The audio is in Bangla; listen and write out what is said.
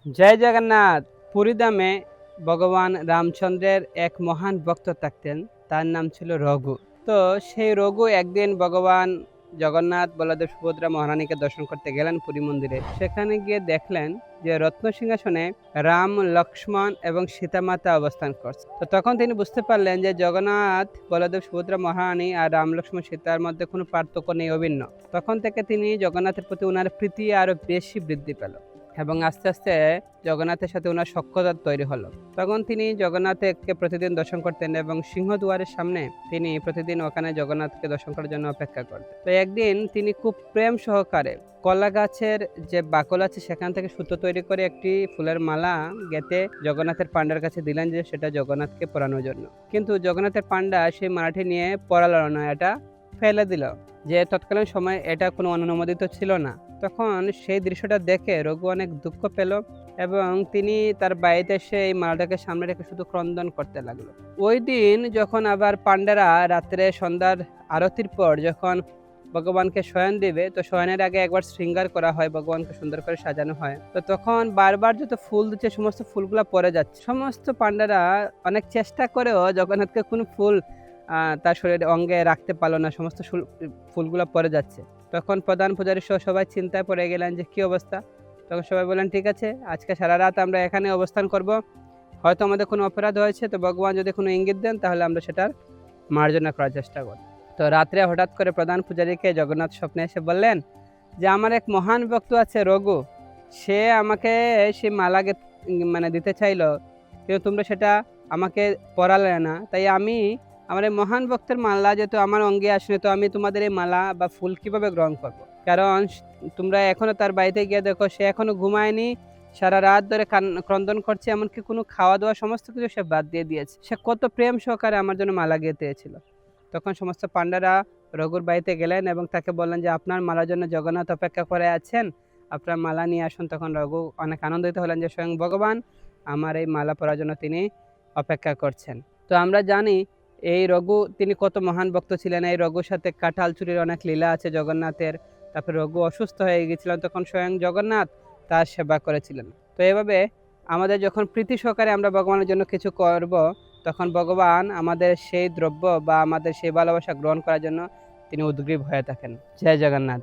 জয় জগন্নাথ। পুরীধামে ভগবান রামচন্দ্রের এক মহান ভক্ত থাকতেন, তার নাম ছিল রঘু। তো সেই রঘু একদিন ভগবান জগন্নাথ, বলদেব, সুভদ্রা মহারানীকে দর্শন করতে গেলেন পুরী মন্দিরে। সেখানে গিয়ে দেখলেন যে রত্ন সিংহাসনে রাম, লক্ষ্মণ এবং সীতামাতা অবস্থান করছে। তো তখন তিনি বুঝতে পারলেন যে জগন্নাথ, বলদেব, সুভদ্রা মহারানী আর রাম, লক্ষ্মণ, সীতার মধ্যে কোনো পার্থক্য নেই, অভিন্ন। তখন থেকে তিনি জগন্নাথের প্রতি ওনার প্রীতি আরো বেশি বৃদ্ধি পেল এবং আস্তে আস্তে জগন্নাথের সাথে ওনার সখ্যতা তৈরি হলো। তখন তিনি জগন্নাথকে প্রতিদিন দর্শন করতেন এবং সিংহদুয়ারের সামনে তিনি প্রতিদিন ওখানে জগন্নাথকে দর্শন করার জন্য অপেক্ষা করতেন। তো একদিন তিনি খুব প্রেম সহকারে কলা গাছের যে বাকল আছে সেখান থেকে সুতো তৈরি করে একটি ফুলের মালা গেঁথে জগন্নাথের পান্ডার কাছে দিলেন যে সেটা জগন্নাথকে পরানোর জন্য। কিন্তু জগন্নাথের পান্ডা সেই মালাটি নিয়ে পরালো না, এটা ফেলে দিল, যে তৎকালীন সময় এটা কোনো অনুমোদিত ছিল না। তখন সেই দৃশ্যটা দেখে রঘু অনেক দুঃখ পেল এবং তিনি তার বাড়িতে এসে এই মালাটাকে সামনে রেখে শুধু ক্রন্দন করতে লাগলো। ওই দিন যখন আবার পান্ডারা রাত্রে সন্ধ্যার আরতির পর যখন ভগবানকে শয়ন দিবে, তো শয়নের আগে একবার শৃঙ্গার করা হয়, ভগবানকে সুন্দর করে সাজানো হয়। তো তখন বারবার যত ফুল দিচ্ছে সমস্ত ফুলগুলা পড়ে যাচ্ছে। সমস্ত পান্ডারা অনেক চেষ্টা করেও জগন্নাথকে কোনো ফুল তার শরীরে অঙ্গে রাখতে পারলো না, সমস্ত ফুলগুলো পড়ে যাচ্ছে। তখন প্রধান পূজারী সহ সবাই চিন্তায় পড়ে গেলেন যে কি অবস্থা। তখন সবাই বললেন, ঠিক আছে, আজকে সারা রাত আমরা এখানে অবস্থান করব, হয়তো আমাদের কোনো অপরাধ হয়েছে, তো ভগবান যদি কোনো ইঙ্গিত দেন তাহলে আমরা সেটার মার্জনা করার চেষ্টা করব। তো রাত্রে হঠাৎ করে প্রধান পূজারীকে জগন্নাথ স্বপ্নে এসে বললেন যে আমার এক মহান ভক্ত আছে রঘু, সে আমাকে সেই মালা দিতে চাইলো, কিন্তু তোমরা সেটা আমাকে পরালে না। তাই আমি আমার এই মহান ভক্তের মালা যেহেতু আমার অঙ্গে আসলে, তো আমি তোমাদের এই মালা বা ফুল কিভাবে গ্রহণ করব? কারণ তোমরা এখনো তার বাড়িতে গিয়ে দেখো, সে এখনো ঘুমায়নি, সারা রাত ধরে ক্রন্দন করছে, এমনকি কোনো খাওয়া দাওয়া সমস্ত কিছু সে বাদ দিয়ে দিয়েছে। সে কত প্রেম সহকারে আমার জন্য মালা গেঁথেছিল। তখন সমস্ত পান্ডারা রঘুর বাড়িতে গেলেন এবং তাকে বললেন যে আপনার মালার জন্য জগন্নাথ অপেক্ষা করে আছেন, আপনার মালা নিয়ে আসুন। তখন রঘু অনেক আনন্দিত হলেন যে স্বয়ং ভগবান আমার এই মালা পরার জন্য তিনি অপেক্ষা করছেন। তো আমরা জানি এই রঘু তিনি কত মহান ভক্ত ছিলেন। এই রঘুর সাথে কাঁঠাল চুরির অনেক লীলা আছে জগন্নাথের। তারপরে রঘু অসুস্থ হয়ে গিয়েছিলেন, তখন স্বয়ং জগন্নাথ তার সেবা করেছিলেন। তো এভাবে আমাদের যখন প্রীতি সহকারে আমরা ভগবানের জন্য কিছু করব, তখন ভগবান আমাদের সেই দ্রব্য বা আমাদের সেই ভালোবাসা গ্রহণ করার জন্য তিনি উদ্গ্রীব হয়ে থাকেন। জয় জগন্নাথ।